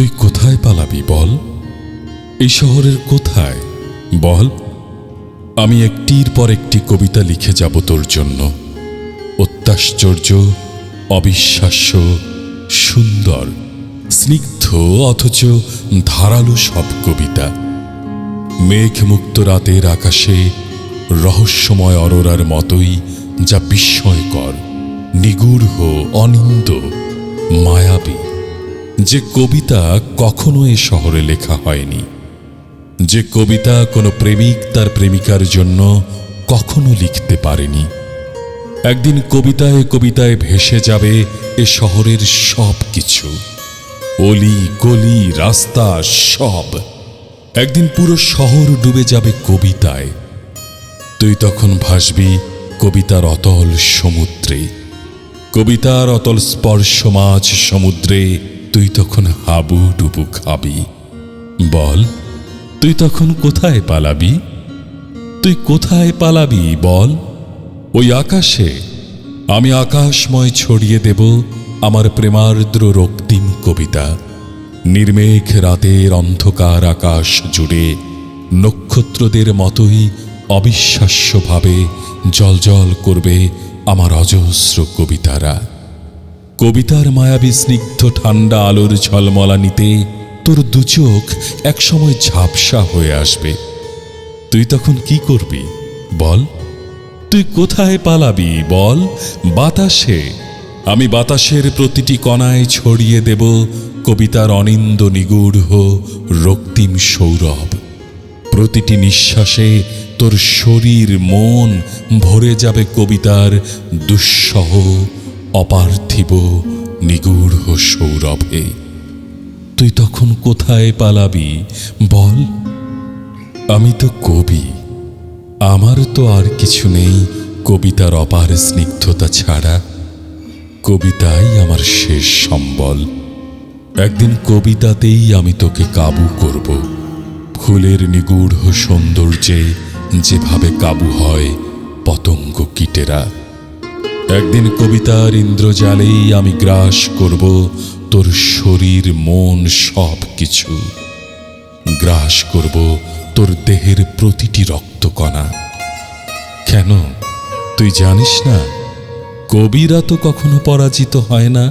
তুই কোথায় পালাবি বল? এই শহরের কোথায় বল? আমি একটির পর একটি কবিতা লিখে যাব তোর জন্য। অত্যাশ্চর্য, অবিশ্বাস্য, সুন্দর, স্নিগ্ধ অথচ ধারালো সব কবিতা। মেঘমুক্ত রাতের আকাশে রহস্যময় অরোরার মতোই, যা বিস্ময়কর, নিগূঢ়, অনিন্দ, মায়াবী। যে কবিতা কখনো এ শহরে লেখা হয়নি, যে কবিতা কোনো প্রেমিক তার প্রেমিকার জন্য কখনো লিখতে পারেনি। একদিন কবিতায় কবিতায় ভেসে যাবে এ শহরের সব কিছু, অলি গলি রাস্তা সব। একদিন পুরো শহর ডুবে যাবে কবিতায়। তুই তখন ভাসবি কবিতার অতল সমুদ্রে, কবিতার অতল স্পর্শ মাঝ সমুদ্রে। তুই তখন হাবুডুবু খাবি। বল, তুই তখন কোথায় পালাবি? তুই কোথায় পালাবি বল? ওই আকাশে আমি আকাশময় ছড়িয়ে দেব আমার প্রেমার্দ্র রক্তিম কবিতা। নির্মেঘ রাতের অন্ধকার আকাশ জুড়ে নক্ষত্রদের মতোই অবিশ্বাস্যভাবে জলজল করবে আমার অজস্র কবিতারা। কবিতার মায়াবী স্নিগ্ধ ঠান্ডা আলোর ঝলমলানিতে তোর দুচোখ একসময় ঝাপসা হয়ে আসবে। তুই তখন কি করবি বল? তুই কোথায় পালাবি বল? বাতাসে আমি বাতাসের প্রতিটি কণায় ছড়িয়ে দেব কবিতার অনিন্দ নিগূঢ় রক্তিম সৌরভ। প্রতিটি নিঃশ্বাসে তোর শরীর মন ভরে যাবে কবিতার দুঃসহ অপার্থিব নিগূঢ় সৌরভে। তুই তখন কোথায় পালাবি বল? আমি তো কবি, আমার তো আর কিছু নেই কবিতার অপার স্নিগ্ধতা ছাড়া। কবিতাই আমার শেষ সম্বল। একদিন কবিতাতেই আমি তোকে কাবু করব, ফুলের নিগূঢ় সৌন্দর্যে যেভাবে কাবু হয় পতঙ্গ কীটেরা। একদিন কবিতার ইন্দ্রজালেই আমি গ্রাস করব তোর শরীর মন সব কিছু। গ্রাস করব তোর দেহের প্রতিটি রক্তকণা। কেন তুই জানিস না, কবিরা তো কখনো পরাজিত হয় না।